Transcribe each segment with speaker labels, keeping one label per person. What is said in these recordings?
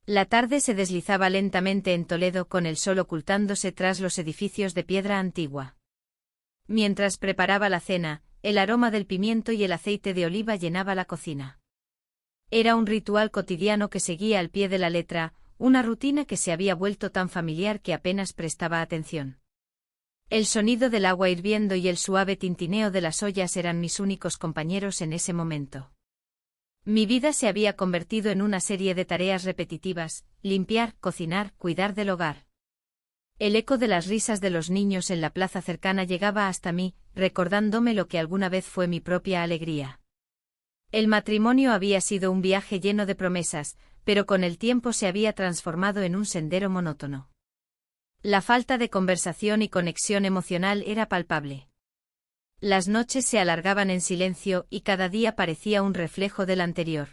Speaker 1: La tarde se deslizaba lentamente en Toledo con el sol ocultándose tras los edificios de piedra antigua. Mientras preparaba la cena, el aroma del pimiento y el aceite de oliva llenaba la cocina. Era un ritual cotidiano que seguía al pie de la letra, una rutina que se había vuelto tan familiar que apenas prestaba atención. El sonido del agua hirviendo y el suave tintineo de las ollas eran mis únicos compañeros en ese momento. Mi vida se había convertido en una serie de tareas repetitivas: limpiar, cocinar, cuidar del hogar. El eco de las risas de los niños en la plaza cercana llegaba hasta mí, recordándome lo que alguna vez fue mi propia alegría. El matrimonio había sido un viaje lleno de promesas, pero con el tiempo se había transformado en un sendero monótono. La falta de conversación y conexión emocional era palpable. Las noches se alargaban en silencio y cada día parecía un reflejo del anterior.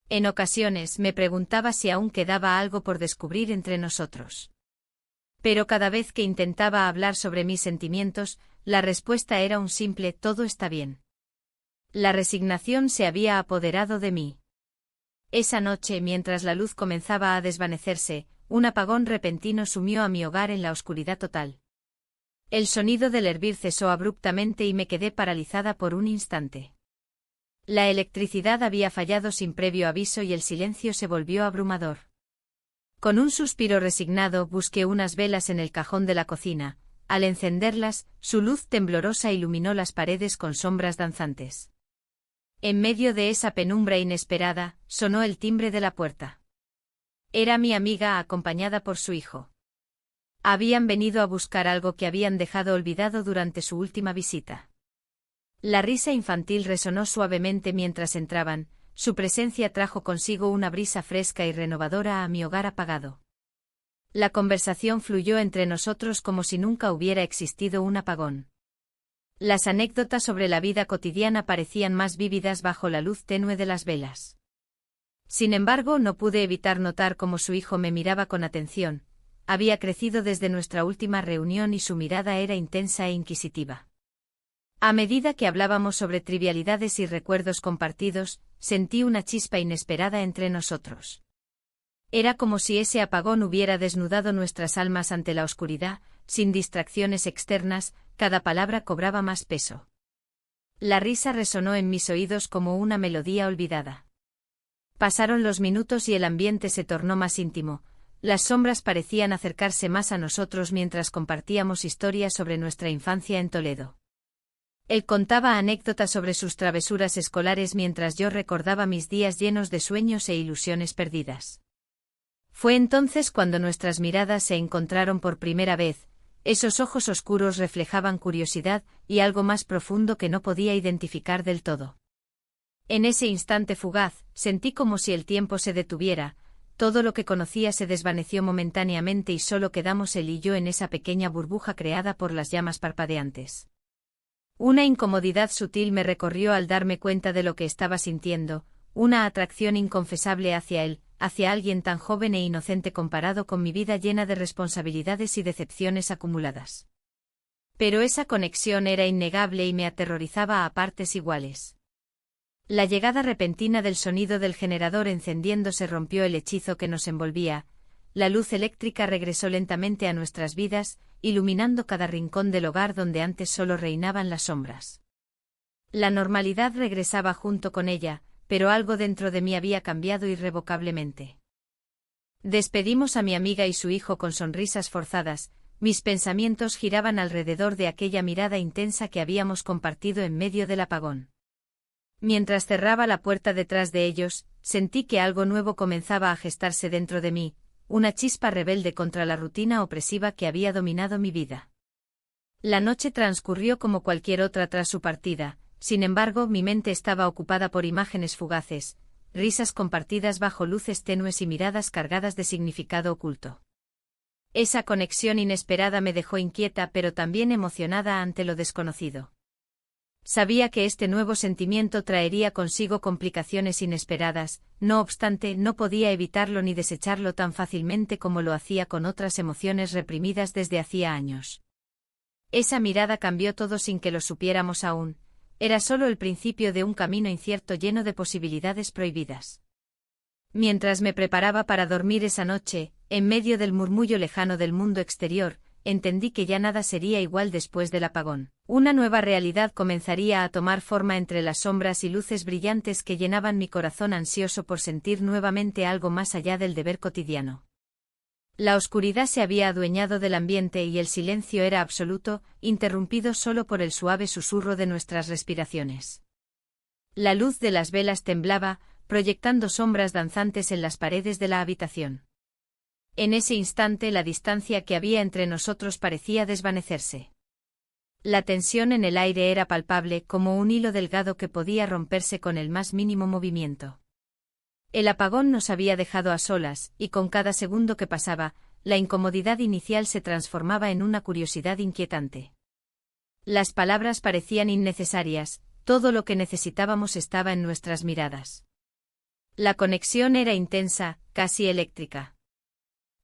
Speaker 1: En ocasiones me preguntaba si aún quedaba algo por descubrir entre nosotros. Pero cada vez que intentaba hablar sobre mis sentimientos, la respuesta era un simple «todo está bien». La resignación se había apoderado de mí. Esa noche, mientras la luz comenzaba a desvanecerse, un apagón repentino sumió a mi hogar en la oscuridad total. El sonido del hervir cesó abruptamente y me quedé paralizada por un instante. La electricidad había fallado sin previo aviso y el silencio se volvió abrumador. Con un suspiro resignado busqué unas velas en el cajón de la cocina. Al encenderlas, su luz temblorosa iluminó las paredes con sombras danzantes. En medio de esa penumbra inesperada, sonó el timbre de la puerta. Era mi amiga acompañada por su hijo. Habían venido a buscar algo que habían dejado olvidado durante su última visita. La risa infantil resonó suavemente mientras entraban. Su presencia trajo consigo una brisa fresca y renovadora a mi hogar apagado. La conversación fluyó entre nosotros como si nunca hubiera existido un apagón. Las anécdotas sobre la vida cotidiana parecían más vívidas bajo la luz tenue de las velas. Sin embargo, no pude evitar notar cómo su hijo me miraba con atención. Había crecido desde nuestra última reunión y su mirada era intensa e inquisitiva. A medida que hablábamos sobre trivialidades y recuerdos compartidos, sentí una chispa inesperada entre nosotros. Era como si ese apagón hubiera desnudado nuestras almas ante la oscuridad, sin distracciones externas, cada palabra cobraba más peso. La risa resonó en mis oídos como una melodía olvidada. Pasaron los minutos y el ambiente se tornó más íntimo. Las sombras parecían acercarse más a nosotros mientras compartíamos historias sobre nuestra infancia en Toledo. Él contaba anécdotas sobre sus travesuras escolares mientras yo recordaba mis días llenos de sueños e ilusiones perdidas. Fue entonces cuando nuestras miradas se encontraron por primera vez. Esos ojos oscuros reflejaban curiosidad y algo más profundo que no podía identificar del todo. En ese instante fugaz, sentí como si el tiempo se detuviera. Todo lo que conocía se desvaneció momentáneamente y solo quedamos él y yo en esa pequeña burbuja creada por las llamas parpadeantes. Una incomodidad sutil me recorrió al darme cuenta de lo que estaba sintiendo, una atracción inconfesable hacia él, hacia alguien tan joven e inocente comparado con mi vida llena de responsabilidades y decepciones acumuladas. Pero esa conexión era innegable y me aterrorizaba a partes iguales. La llegada repentina del sonido del generador encendiéndose rompió el hechizo que nos envolvía. La luz eléctrica regresó lentamente a nuestras vidas, iluminando cada rincón del hogar donde antes solo reinaban las sombras. La normalidad regresaba junto con ella, pero algo dentro de mí había cambiado irrevocablemente. Despedimos a mi amiga y su hijo con sonrisas forzadas. Mis pensamientos giraban alrededor de aquella mirada intensa que habíamos compartido en medio del apagón. Mientras cerraba la puerta detrás de ellos, sentí que algo nuevo comenzaba a gestarse dentro de mí, una chispa rebelde contra la rutina opresiva que había dominado mi vida. La noche transcurrió como cualquier otra tras su partida, sin embargo mi mente estaba ocupada por imágenes fugaces, risas compartidas bajo luces tenues y miradas cargadas de significado oculto. Esa conexión inesperada me dejó inquieta pero también emocionada ante lo desconocido. Sabía que este nuevo sentimiento traería consigo complicaciones inesperadas, no obstante no podía evitarlo ni desecharlo tan fácilmente como lo hacía con otras emociones reprimidas desde hacía años. Esa mirada cambió todo sin que lo supiéramos aún, era solo el principio de un camino incierto lleno de posibilidades prohibidas. Mientras me preparaba para dormir esa noche, en medio del murmullo lejano del mundo exterior, entendí que ya nada sería igual después del apagón. Una nueva realidad comenzaría a tomar forma entre las sombras y luces brillantes que llenaban mi corazón ansioso por sentir nuevamente algo más allá del deber cotidiano. La oscuridad se había adueñado del ambiente y el silencio era absoluto, interrumpido solo por el suave susurro de nuestras respiraciones. La luz de las velas temblaba, proyectando sombras danzantes en las paredes de la habitación. En ese instante la distancia que había entre nosotros parecía desvanecerse. La tensión en el aire era palpable como un hilo delgado que podía romperse con el más mínimo movimiento. El apagón nos había dejado a solas, y con cada segundo que pasaba, la incomodidad inicial se transformaba en una curiosidad inquietante. Las palabras parecían innecesarias, todo lo que necesitábamos estaba en nuestras miradas. La conexión era intensa, casi eléctrica.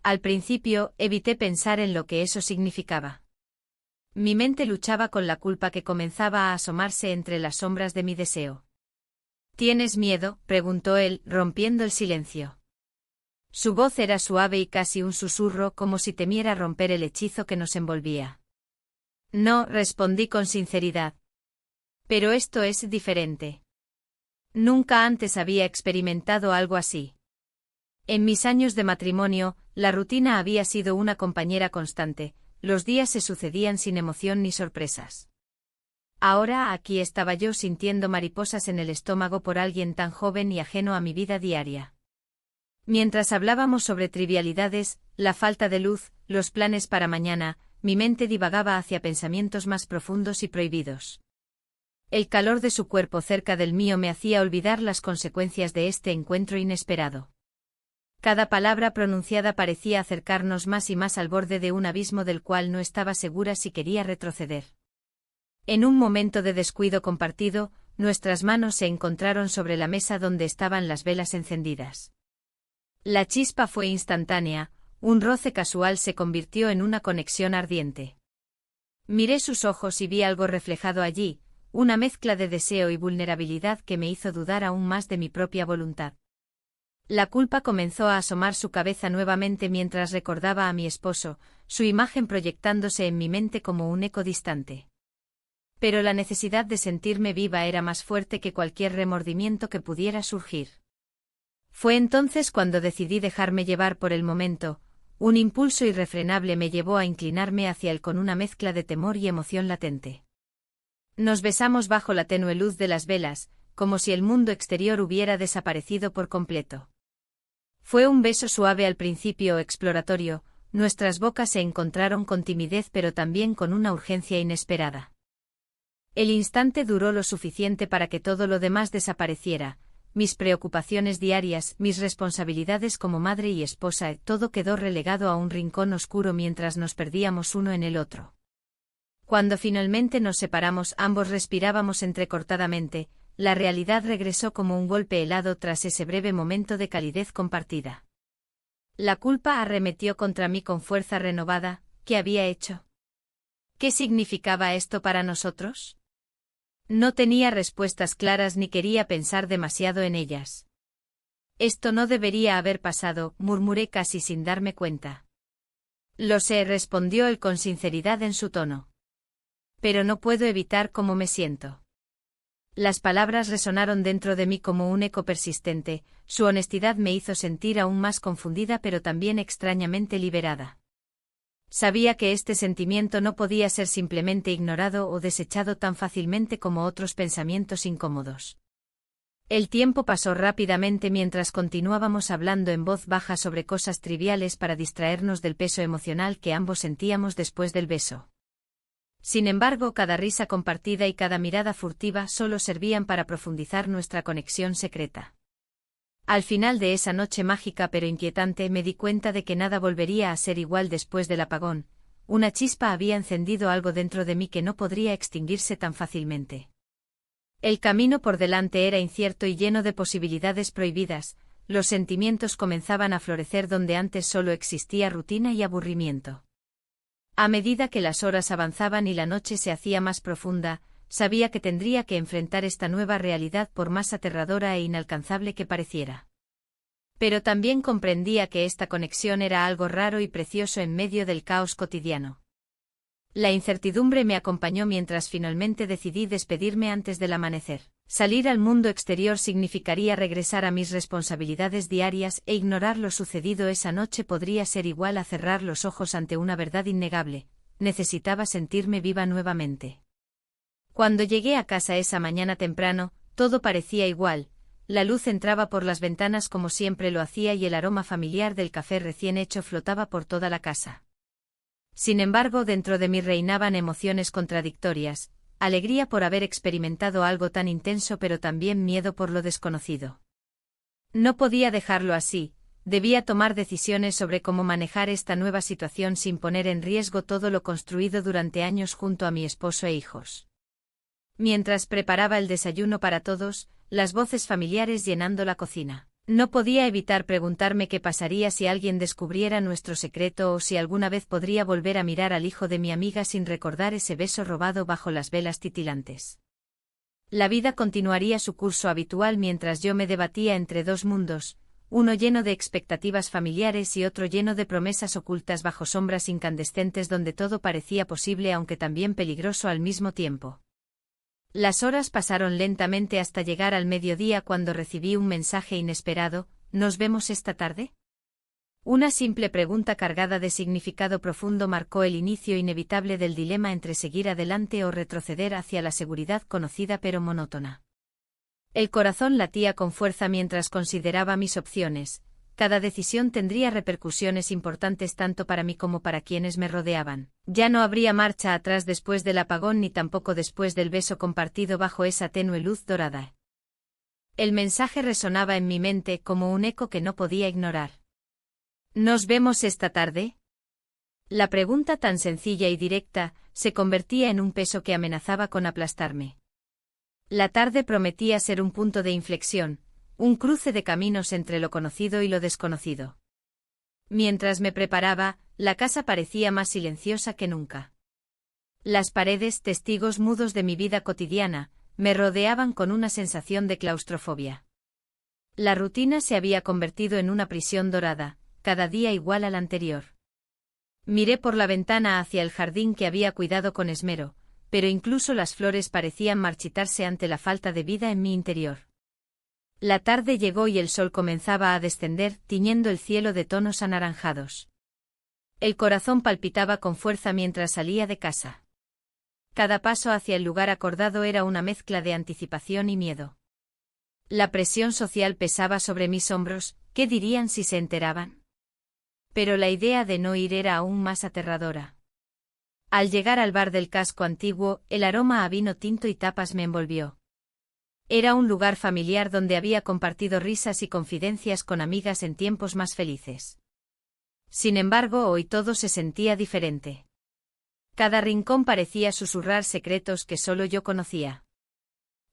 Speaker 1: Al principio, evité pensar en lo que eso significaba. Mi mente luchaba con la culpa que comenzaba a asomarse entre las sombras de mi deseo. ¿Tienes miedo?, preguntó él, rompiendo el silencio. Su voz era suave y casi un susurro, como si temiera romper el hechizo que nos envolvía. No, respondí con sinceridad. Pero esto es diferente. Nunca antes había experimentado algo así. En mis años de matrimonio, la rutina había sido una compañera constante, los días se sucedían sin emoción ni sorpresas. Ahora aquí estaba yo sintiendo mariposas en el estómago por alguien tan joven y ajeno a mi vida diaria. Mientras hablábamos sobre trivialidades, la falta de luz, los planes para mañana, mi mente divagaba hacia pensamientos más profundos y prohibidos. El calor de su cuerpo cerca del mío me hacía olvidar las consecuencias de este encuentro inesperado. Cada palabra pronunciada parecía acercarnos más y más al borde de un abismo del cual no estaba segura si quería retroceder. En un momento de descuido compartido, nuestras manos se encontraron sobre la mesa donde estaban las velas encendidas. La chispa fue instantánea, un roce casual se convirtió en una conexión ardiente. Miré sus ojos y vi algo reflejado allí, una mezcla de deseo y vulnerabilidad que me hizo dudar aún más de mi propia voluntad. La culpa comenzó a asomar su cabeza nuevamente mientras recordaba a mi esposo, su imagen proyectándose en mi mente como un eco distante. Pero la necesidad de sentirme viva era más fuerte que cualquier remordimiento que pudiera surgir. Fue entonces cuando decidí dejarme llevar por el momento, un impulso irrefrenable me llevó a inclinarme hacia él con una mezcla de temor y emoción latente. Nos besamos bajo la tenue luz de las velas, como si el mundo exterior hubiera desaparecido por completo. Fue un beso suave al principio, exploratorio, nuestras bocas se encontraron con timidez pero también con una urgencia inesperada. El instante duró lo suficiente para que todo lo demás desapareciera, mis preocupaciones diarias, mis responsabilidades como madre y esposa, todo quedó relegado a un rincón oscuro mientras nos perdíamos uno en el otro. Cuando finalmente nos separamos, ambos respirábamos entrecortadamente, la realidad regresó como un golpe helado tras ese breve momento de calidez compartida. La culpa arremetió contra mí con fuerza renovada. ¿Qué había hecho? ¿Qué significaba esto para nosotros? No tenía respuestas claras ni quería pensar demasiado en ellas. Esto no debería haber pasado, murmuré casi sin darme cuenta. Lo sé, respondió él con sinceridad en su tono. Pero no puedo evitar cómo me siento. Las palabras resonaron dentro de mí como un eco persistente, su honestidad me hizo sentir aún más confundida pero también extrañamente liberada. Sabía que este sentimiento no podía ser simplemente ignorado o desechado tan fácilmente como otros pensamientos incómodos. El tiempo pasó rápidamente mientras continuábamos hablando en voz baja sobre cosas triviales para distraernos del peso emocional que ambos sentíamos después del beso. Sin embargo, cada risa compartida y cada mirada furtiva solo servían para profundizar nuestra conexión secreta. Al final de esa noche mágica pero inquietante me di cuenta de que nada volvería a ser igual después del apagón, una chispa había encendido algo dentro de mí que no podría extinguirse tan fácilmente. El camino por delante era incierto y lleno de posibilidades prohibidas, los sentimientos comenzaban a florecer donde antes solo existía rutina y aburrimiento. A medida que las horas avanzaban y la noche se hacía más profunda, sabía que tendría que enfrentar esta nueva realidad por más aterradora e inalcanzable que pareciera. Pero también comprendía que esta conexión era algo raro y precioso en medio del caos cotidiano. La incertidumbre me acompañó mientras finalmente decidí despedirme antes del amanecer. Salir al mundo exterior significaría regresar a mis responsabilidades diarias e ignorar lo sucedido esa noche podría ser igual a cerrar los ojos ante una verdad innegable. Necesitaba sentirme viva nuevamente. Cuando llegué a casa esa mañana temprano, todo parecía igual. La luz entraba por las ventanas como siempre lo hacía y el aroma familiar del café recién hecho flotaba por toda la casa. Sin embargo, dentro de mí reinaban emociones contradictorias, alegría por haber experimentado algo tan intenso pero también miedo por lo desconocido. No podía dejarlo así, debía tomar decisiones sobre cómo manejar esta nueva situación sin poner en riesgo todo lo construido durante años junto a mi esposo e hijos. Mientras preparaba el desayuno para todos, las voces familiares llenando la cocina. No podía evitar preguntarme qué pasaría si alguien descubriera nuestro secreto o si alguna vez podría volver a mirar al hijo de mi amiga sin recordar ese beso robado bajo las velas titilantes. La vida continuaría su curso habitual mientras yo me debatía entre dos mundos, uno lleno de expectativas familiares y otro lleno de promesas ocultas bajo sombras incandescentes donde todo parecía posible aunque también peligroso al mismo tiempo. Las horas pasaron lentamente hasta llegar al mediodía cuando recibí un mensaje inesperado, ¿nos vemos esta tarde? Una simple pregunta cargada de significado profundo marcó el inicio inevitable del dilema entre seguir adelante o retroceder hacia la seguridad conocida pero monótona. El corazón latía con fuerza mientras consideraba mis opciones, cada decisión tendría repercusiones importantes tanto para mí como para quienes me rodeaban. Ya no habría marcha atrás después del apagón ni tampoco después del beso compartido bajo esa tenue luz dorada. El mensaje resonaba en mi mente como un eco que no podía ignorar. ¿Nos vemos esta tarde? La pregunta tan sencilla y directa se convertía en un peso que amenazaba con aplastarme. La tarde prometía ser un punto de inflexión, un cruce de caminos entre lo conocido y lo desconocido. Mientras me preparaba, la casa parecía más silenciosa que nunca. Las paredes, testigos mudos de mi vida cotidiana, me rodeaban con una sensación de claustrofobia. La rutina se había convertido en una prisión dorada, cada día igual al anterior. Miré por la ventana hacia el jardín que había cuidado con esmero, pero incluso las flores parecían marchitarse ante la falta de vida en mi interior. La tarde llegó y el sol comenzaba a descender, tiñendo el cielo de tonos anaranjados. El corazón palpitaba con fuerza mientras salía de casa. Cada paso hacia el lugar acordado era una mezcla de anticipación y miedo. La presión social pesaba sobre mis hombros, ¿qué dirían si se enteraban? Pero la idea de no ir era aún más aterradora. Al llegar al bar del casco antiguo, el aroma a vino tinto y tapas me envolvió. Era un lugar familiar donde había compartido risas y confidencias con amigas en tiempos más felices. Sin embargo, hoy todo se sentía diferente. Cada rincón parecía susurrar secretos que solo yo conocía.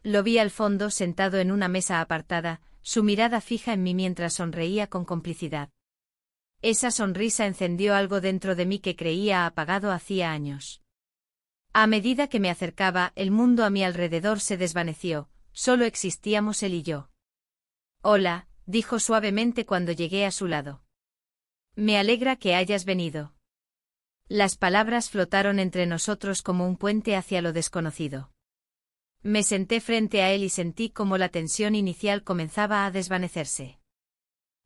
Speaker 1: Lo vi al fondo sentado en una mesa apartada, su mirada fija en mí mientras sonreía con complicidad. Esa sonrisa encendió algo dentro de mí que creía apagado hacía años. A medida que me acercaba, el mundo a mi alrededor se desvaneció. Solo existíamos él y yo. Hola, dijo suavemente cuando llegué a su lado. Me alegra que hayas venido. Las palabras flotaron entre nosotros como un puente hacia lo desconocido. Me senté frente a él y sentí como la tensión inicial comenzaba a desvanecerse.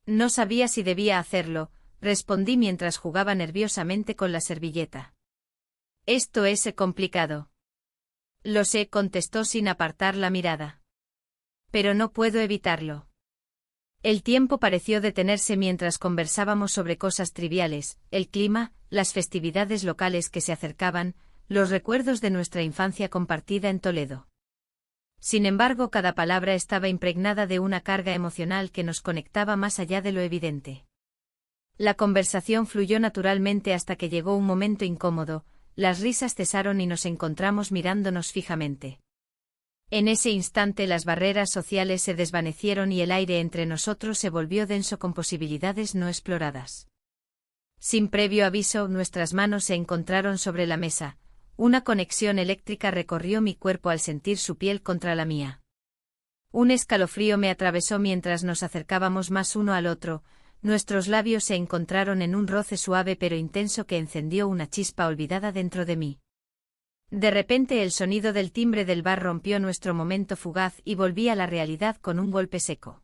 Speaker 1: No sabía si debía hacerlo, respondí mientras jugaba nerviosamente con la servilleta. Esto es complicado. Lo sé, contestó sin apartar la mirada. Pero no puedo evitarlo. El tiempo pareció detenerse mientras conversábamos sobre cosas triviales, el clima, las festividades locales que se acercaban, los recuerdos de nuestra infancia compartida en Toledo. Sin embargo, cada palabra estaba impregnada de una carga emocional que nos conectaba más allá de lo evidente. La conversación fluyó naturalmente hasta que llegó un momento incómodo. Las risas cesaron y nos encontramos mirándonos fijamente. En ese instante las barreras sociales se desvanecieron y el aire entre nosotros se volvió denso con posibilidades no exploradas. Sin previo aviso, nuestras manos se encontraron sobre la mesa. Una conexión eléctrica recorrió mi cuerpo al sentir su piel contra la mía. Un escalofrío me atravesó mientras nos acercábamos más uno al otro, nuestros labios se encontraron en un roce suave pero intenso que encendió una chispa olvidada dentro de mí. De repente el sonido del timbre del bar rompió nuestro momento fugaz y volví a la realidad con un golpe seco.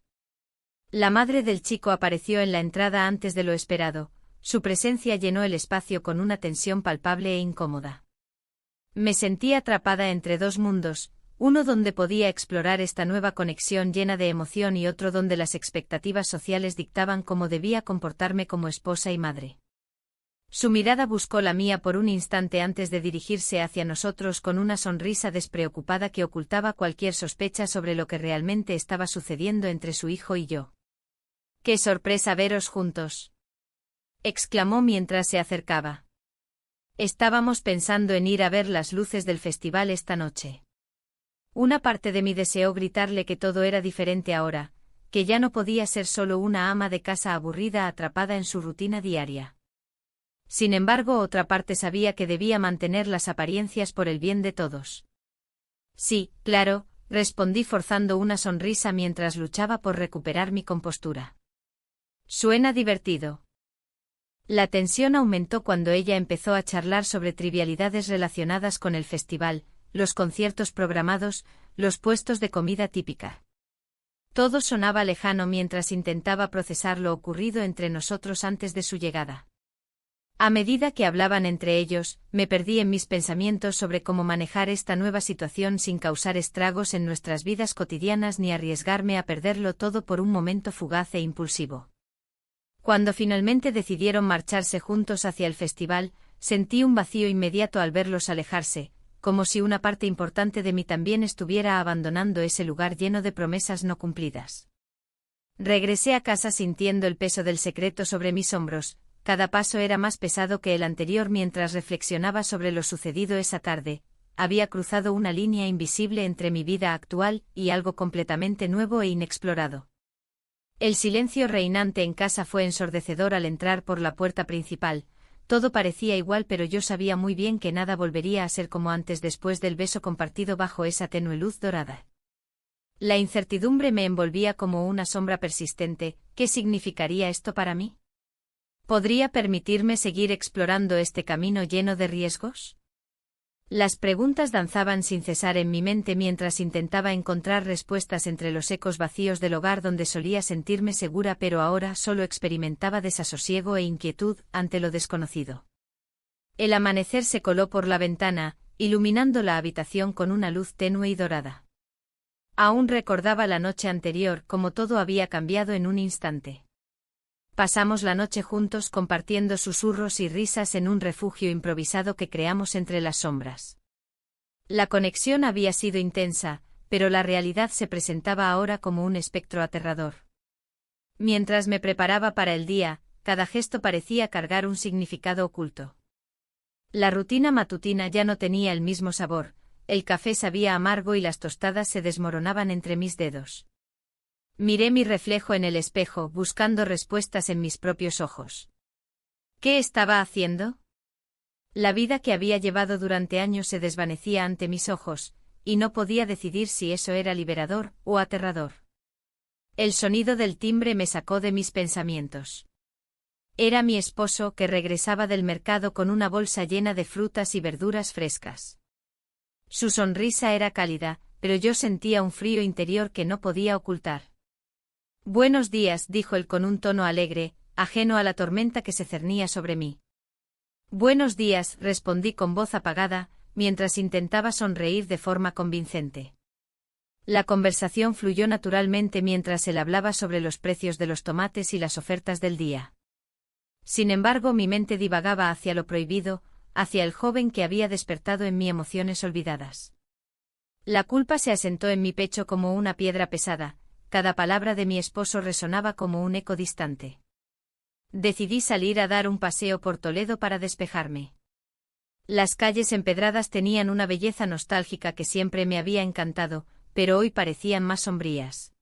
Speaker 1: La madre del chico apareció en la entrada antes de lo esperado, su presencia llenó el espacio con una tensión palpable e incómoda. Me sentí atrapada entre dos mundos, uno donde podía explorar esta nueva conexión llena de emoción y otro donde las expectativas sociales dictaban cómo debía comportarme como esposa y madre. Su mirada buscó la mía por un instante antes de dirigirse hacia nosotros con una sonrisa despreocupada que ocultaba cualquier sospecha sobre lo que realmente estaba sucediendo entre su hijo y yo. ¡Qué sorpresa veros juntos!, exclamó mientras se acercaba. Estábamos pensando en ir a ver las luces del festival esta noche. Una parte de mí deseó gritarle que todo era diferente ahora, que ya no podía ser solo una ama de casa aburrida atrapada en su rutina diaria. Sin embargo, otra parte sabía que debía mantener las apariencias por el bien de todos. Sí, claro, respondí forzando una sonrisa mientras luchaba por recuperar mi compostura. Suena divertido. La tensión aumentó cuando ella empezó a charlar sobre trivialidades relacionadas con el festival, los conciertos programados, los puestos de comida típica. Todo sonaba lejano mientras intentaba procesar lo ocurrido entre nosotros antes de su llegada. A medida que hablaban entre ellos, me perdí en mis pensamientos sobre cómo manejar esta nueva situación sin causar estragos en nuestras vidas cotidianas ni arriesgarme a perderlo todo por un momento fugaz e impulsivo. Cuando finalmente decidieron marcharse juntos hacia el festival, sentí un vacío inmediato al verlos alejarse, como si una parte importante de mí también estuviera abandonando ese lugar lleno de promesas no cumplidas. Regresé a casa sintiendo el peso del secreto sobre mis hombros. Cada paso era más pesado que el anterior mientras reflexionaba sobre lo sucedido esa tarde. Había cruzado una línea invisible entre mi vida actual y algo completamente nuevo e inexplorado. El silencio reinante en casa fue ensordecedor al entrar por la puerta principal. Todo parecía igual, pero yo sabía muy bien que nada volvería a ser como antes después del beso compartido bajo esa tenue luz dorada. La incertidumbre me envolvía como una sombra persistente. ¿Qué significaría esto para mí? ¿Podría permitirme seguir explorando este camino lleno de riesgos? Las preguntas danzaban sin cesar en mi mente mientras intentaba encontrar respuestas entre los ecos vacíos del hogar donde solía sentirme segura, pero ahora solo experimentaba desasosiego e inquietud ante lo desconocido. El amanecer se coló por la ventana, iluminando la habitación con una luz tenue y dorada. Aún recordaba la noche anterior, como todo había cambiado en un instante. Pasamos la noche juntos compartiendo susurros y risas en un refugio improvisado que creamos entre las sombras. La conexión había sido intensa, pero la realidad se presentaba ahora como un espectro aterrador. Mientras me preparaba para el día, cada gesto parecía cargar un significado oculto. La rutina matutina ya no tenía el mismo sabor, el café sabía amargo y las tostadas se desmoronaban entre mis dedos. Miré mi reflejo en el espejo, buscando respuestas en mis propios ojos. ¿Qué estaba haciendo? La vida que había llevado durante años se desvanecía ante mis ojos, y no podía decidir si eso era liberador o aterrador. El sonido del timbre me sacó de mis pensamientos. Era mi esposo que regresaba del mercado con una bolsa llena de frutas y verduras frescas. Su sonrisa era cálida, pero yo sentía un frío interior que no podía ocultar. «Buenos días», dijo él con un tono alegre, ajeno a la tormenta que se cernía sobre mí. «Buenos días», respondí con voz apagada, mientras intentaba sonreír de forma convincente. La conversación fluyó naturalmente mientras él hablaba sobre los precios de los tomates y las ofertas del día. Sin embargo, mi mente divagaba hacia lo prohibido, hacia el joven que había despertado en mí emociones olvidadas. La culpa se asentó en mi pecho como una piedra pesada. Cada palabra de mi esposo resonaba como un eco distante. Decidí salir a dar un paseo por Toledo para despejarme. Las calles empedradas tenían una belleza nostálgica que siempre me había encantado, pero hoy parecían más sombrías.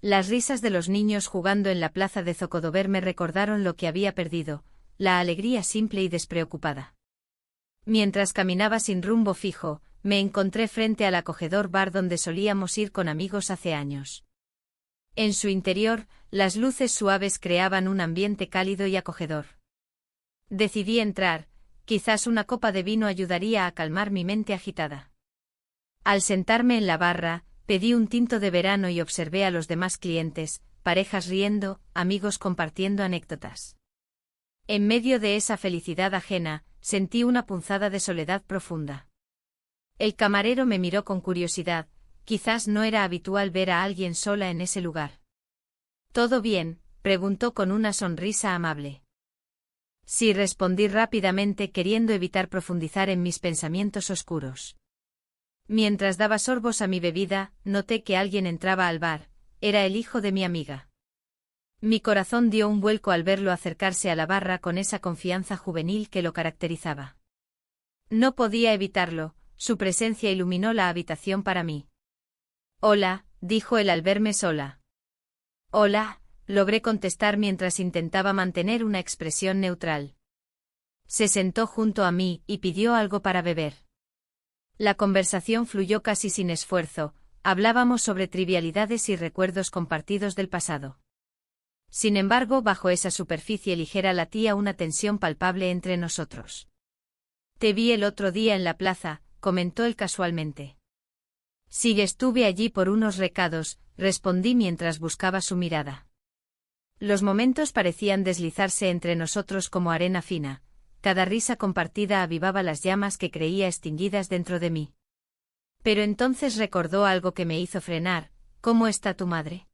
Speaker 1: Las risas de los niños jugando en la plaza de Zocodover me recordaron lo que había perdido, la alegría simple y despreocupada. Mientras caminaba sin rumbo fijo, me encontré frente al acogedor bar donde solíamos ir con amigos hace años. En su interior, las luces suaves creaban un ambiente cálido y acogedor. Decidí entrar, quizás una copa de vino ayudaría a calmar mi mente agitada. Al sentarme en la barra, pedí un tinto de verano y observé a los demás clientes, parejas riendo, amigos compartiendo anécdotas. En medio de esa felicidad ajena, sentí una punzada de soledad profunda. El camarero me miró con curiosidad, quizás no era habitual ver a alguien sola en ese lugar. ¿Todo bien?, preguntó con una sonrisa amable. Sí, respondí rápidamente queriendo evitar profundizar en mis pensamientos oscuros. Mientras daba sorbos a mi bebida, noté que alguien entraba al bar, era el hijo de mi amiga. Mi corazón dio un vuelco al verlo acercarse a la barra con esa confianza juvenil que lo caracterizaba. No podía evitarlo, su presencia iluminó la habitación para mí. Hola, dijo él al verme sola. Hola, logré contestar mientras intentaba mantener una expresión neutral. Se sentó junto a mí y pidió algo para beber. La conversación fluyó casi sin esfuerzo, hablábamos sobre trivialidades y recuerdos compartidos del pasado. Sin embargo, bajo esa superficie ligera latía una tensión palpable entre nosotros. Te vi el otro día en la plaza, comentó él casualmente. Sí, estuve allí por unos recados, respondí mientras buscaba su mirada. Los momentos parecían deslizarse entre nosotros como arena fina, cada risa compartida avivaba las llamas que creía extinguidas dentro de mí. Pero entonces recordó algo que me hizo frenar. ¿Cómo está tu madre?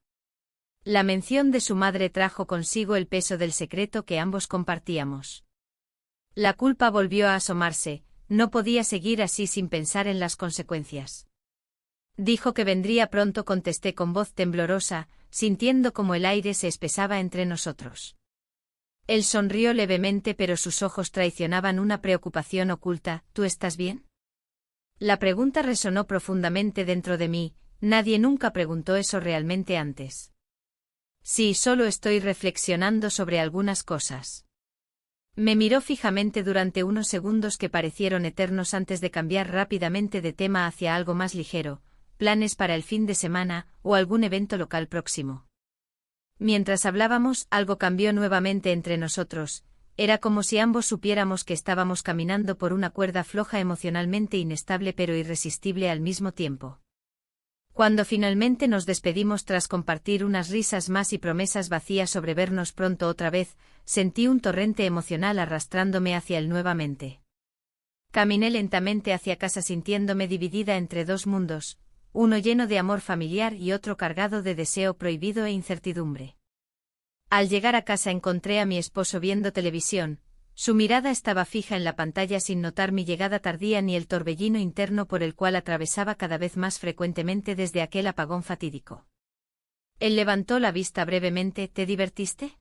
Speaker 1: La mención de su madre trajo consigo el peso del secreto que ambos compartíamos. La culpa volvió a asomarse, no podía seguir así sin pensar en las consecuencias. Dijo que vendría pronto, contesté con voz temblorosa, sintiendo como el aire se espesaba entre nosotros. Él sonrió levemente, pero sus ojos traicionaban una preocupación oculta. ¿Tú estás bien? La pregunta resonó profundamente dentro de mí, nadie nunca preguntó eso realmente antes. Sí, solo estoy reflexionando sobre algunas cosas. Me miró fijamente durante unos segundos que parecieron eternos antes de cambiar rápidamente de tema hacia algo más ligero, planes para el fin de semana o algún evento local próximo. Mientras hablábamos, algo cambió nuevamente entre nosotros, era como si ambos supiéramos que estábamos caminando por una cuerda floja, emocionalmente inestable pero irresistible al mismo tiempo. Cuando finalmente nos despedimos tras compartir unas risas más y promesas vacías sobre vernos pronto otra vez, sentí un torrente emocional arrastrándome hacia él nuevamente. Caminé lentamente hacia casa sintiéndome dividida entre dos mundos, uno lleno de amor familiar y otro cargado de deseo prohibido e incertidumbre. Al llegar a casa encontré a mi esposo viendo televisión, su mirada estaba fija en la pantalla sin notar mi llegada tardía ni el torbellino interno por el cual atravesaba cada vez más frecuentemente desde aquel apagón fatídico. Él levantó la vista brevemente. ¿Te divertiste?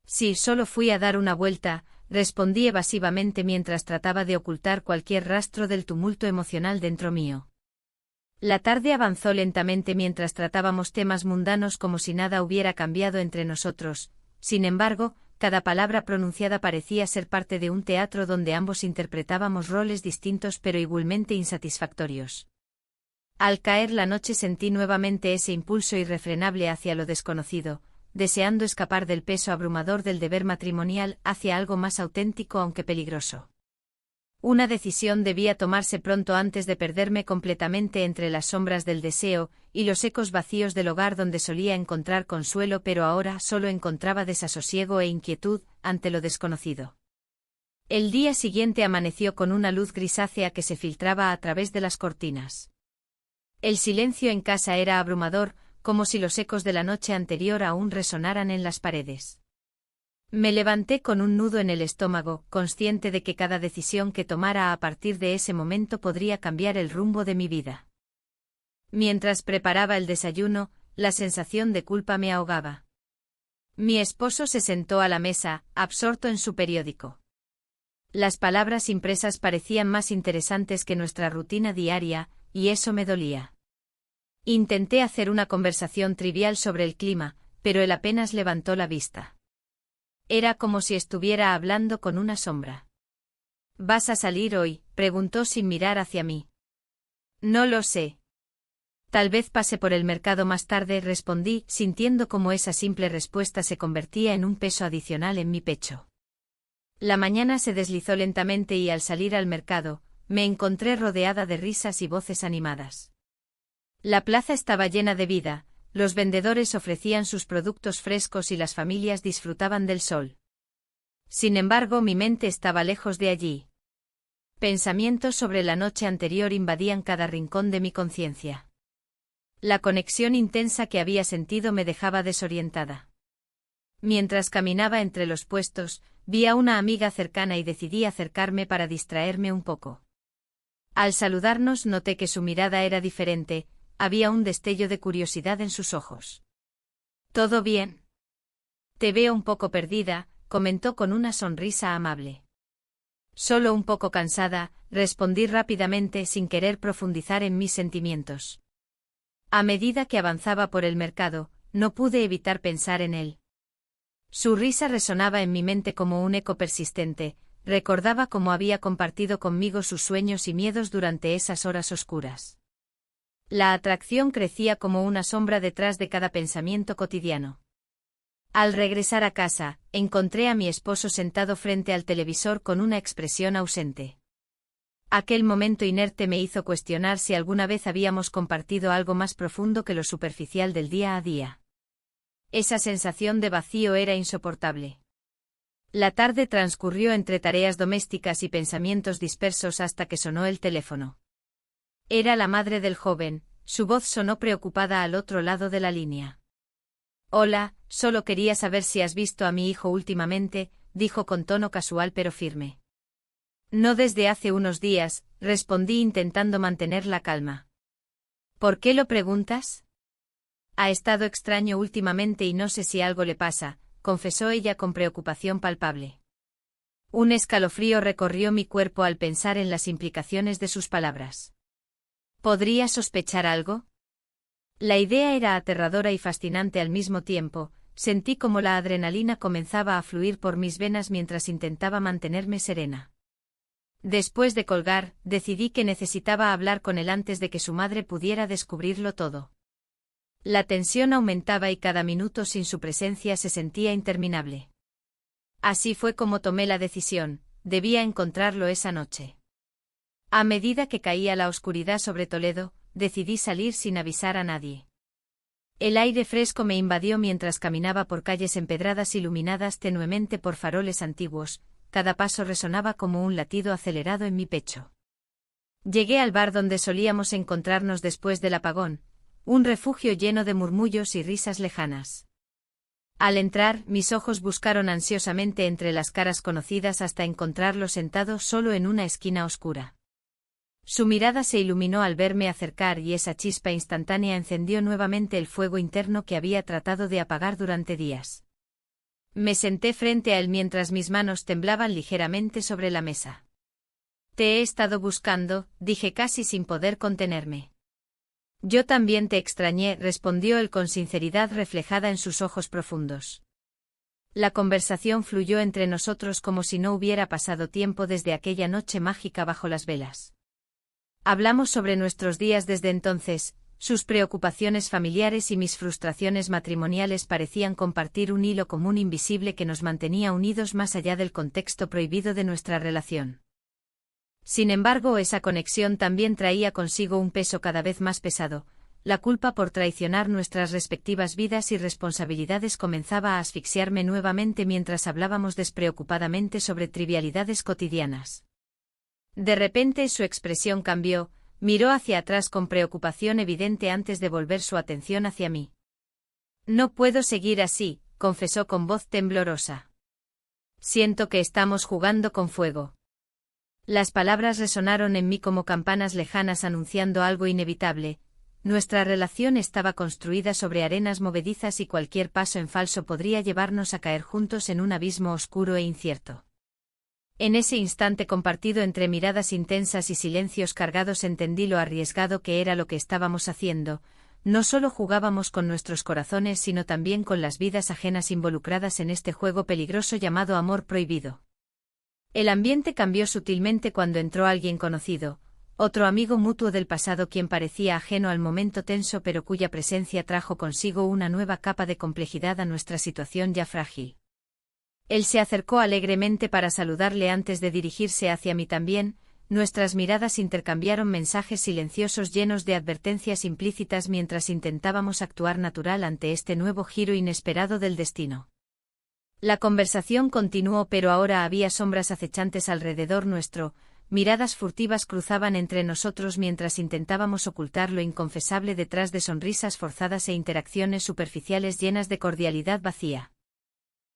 Speaker 1: Sí, solo fui a dar una vuelta, respondí evasivamente mientras trataba de ocultar cualquier rastro del tumulto emocional dentro mío. La tarde avanzó lentamente mientras tratábamos temas mundanos como si nada hubiera cambiado entre nosotros, sin embargo, cada palabra pronunciada parecía ser parte de un teatro donde ambos interpretábamos roles distintos pero igualmente insatisfactorios. Al caer la noche sentí nuevamente ese impulso irrefrenable hacia lo desconocido, deseando escapar del peso abrumador del deber matrimonial hacia algo más auténtico aunque peligroso. Una decisión debía tomarse pronto antes de perderme completamente entre las sombras del deseo y los ecos vacíos del hogar donde solía encontrar consuelo, pero ahora solo encontraba desasosiego e inquietud ante lo desconocido. El día siguiente amaneció con una luz grisácea que se filtraba a través de las cortinas. El silencio en casa era abrumador, como si los ecos de la noche anterior aún resonaran en las paredes. Me levanté con un nudo en el estómago, consciente de que cada decisión que tomara a partir de ese momento podría cambiar el rumbo de mi vida. Mientras preparaba el desayuno, la sensación de culpa me ahogaba. Mi esposo se sentó a la mesa, absorto en su periódico. Las palabras impresas parecían más interesantes que nuestra rutina diaria, y eso me dolía. Intenté hacer una conversación trivial sobre el clima, pero él apenas levantó la vista. Era como si estuviera hablando con una sombra. ¿Vas a salir hoy?, preguntó sin mirar hacia mí. No lo sé. Tal vez pase por el mercado más tarde, respondí, sintiendo cómo esa simple respuesta se convertía en un peso adicional en mi pecho. La mañana se deslizó lentamente y al salir al mercado, me encontré rodeada de risas y voces animadas. La plaza estaba llena de vida, los vendedores ofrecían sus productos frescos y las familias disfrutaban del sol. Sin embargo, mi mente estaba lejos de allí. Pensamientos sobre la noche anterior invadían cada rincón de mi conciencia. La conexión intensa que había sentido me dejaba desorientada. Mientras caminaba entre los puestos, vi a una amiga cercana y decidí acercarme para distraerme un poco. Al saludarnos noté que su mirada era diferente, había un destello de curiosidad en sus ojos. ¿Todo bien? Te veo un poco perdida, comentó con una sonrisa amable. Solo un poco cansada, respondí rápidamente sin querer profundizar en mis sentimientos. A medida que avanzaba por el mercado, no pude evitar pensar en él. Su risa resonaba en mi mente como un eco persistente, recordaba cómo había compartido conmigo sus sueños y miedos durante esas horas oscuras. La atracción crecía como una sombra detrás de cada pensamiento cotidiano. Al regresar a casa, encontré a mi esposo sentado frente al televisor con una expresión ausente. Aquel momento inerte me hizo cuestionar si alguna vez habíamos compartido algo más profundo que lo superficial del día a día. Esa sensación de vacío era insoportable. La tarde transcurrió entre tareas domésticas y pensamientos dispersos hasta que sonó el teléfono. Era la madre del joven, su voz sonó preocupada al otro lado de la línea. Hola, solo quería saber si has visto a mi hijo últimamente, dijo con tono casual pero firme. No desde hace unos días, respondí intentando mantener la calma. ¿Por qué lo preguntas? Ha estado extraño últimamente y no sé si algo le pasa, confesó ella con preocupación palpable. Un escalofrío recorrió mi cuerpo al pensar en las implicaciones de sus palabras. ¿Podría sospechar algo? La idea era aterradora y fascinante al mismo tiempo, sentí como la adrenalina comenzaba a fluir por mis venas mientras intentaba mantenerme serena. Después de colgar, decidí que necesitaba hablar con él antes de que su madre pudiera descubrirlo todo. La tensión aumentaba y cada minuto sin su presencia se sentía interminable. Así fue como tomé la decisión, debía encontrarlo esa noche. A medida que caía la oscuridad sobre Toledo, decidí salir sin avisar a nadie. El aire fresco me invadió mientras caminaba por calles empedradas iluminadas tenuemente por faroles antiguos, cada paso resonaba como un latido acelerado en mi pecho. Llegué al bar donde solíamos encontrarnos después del apagón, un refugio lleno de murmullos y risas lejanas. Al entrar, mis ojos buscaron ansiosamente entre las caras conocidas hasta encontrarlo sentado solo en una esquina oscura. Su mirada se iluminó al verme acercar y esa chispa instantánea encendió nuevamente el fuego interno que había tratado de apagar durante días. Me senté frente a él mientras mis manos temblaban ligeramente sobre la mesa. Te he estado buscando, dije casi sin poder contenerme. Yo también te extrañé, respondió él con sinceridad reflejada en sus ojos profundos. La conversación fluyó entre nosotros como si no hubiera pasado tiempo desde aquella noche mágica bajo las velas. Hablamos sobre nuestros días desde entonces, sus preocupaciones familiares y mis frustraciones matrimoniales parecían compartir un hilo común invisible que nos mantenía unidos más allá del contexto prohibido de nuestra relación. Sin embargo, esa conexión también traía consigo un peso cada vez más pesado, la culpa por traicionar nuestras respectivas vidas y responsabilidades comenzaba a asfixiarme nuevamente mientras hablábamos despreocupadamente sobre trivialidades cotidianas. De repente su expresión cambió, miró hacia atrás con preocupación evidente antes de volver su atención hacia mí. No puedo seguir así, confesó con voz temblorosa. Siento que estamos jugando con fuego. Las palabras resonaron en mí como campanas lejanas anunciando algo inevitable. Nuestra relación estaba construida sobre arenas movedizas y cualquier paso en falso podría llevarnos a caer juntos en un abismo oscuro e incierto. En ese instante compartido entre miradas intensas y silencios cargados entendí lo arriesgado que era lo que estábamos haciendo. No solo jugábamos con nuestros corazones sino también con las vidas ajenas involucradas en este juego peligroso llamado amor prohibido. El ambiente cambió sutilmente cuando entró alguien conocido, otro amigo mutuo del pasado quien parecía ajeno al momento tenso pero cuya presencia trajo consigo una nueva capa de complejidad a nuestra situación ya frágil. Él se acercó alegremente para saludarle antes de dirigirse hacia mí también. Nuestras miradas intercambiaron mensajes silenciosos llenos de advertencias implícitas mientras intentábamos actuar natural ante este nuevo giro inesperado del destino. La conversación continuó pero ahora había sombras acechantes alrededor nuestro, miradas furtivas cruzaban entre nosotros mientras intentábamos ocultar lo inconfesable detrás de sonrisas forzadas e interacciones superficiales llenas de cordialidad vacía.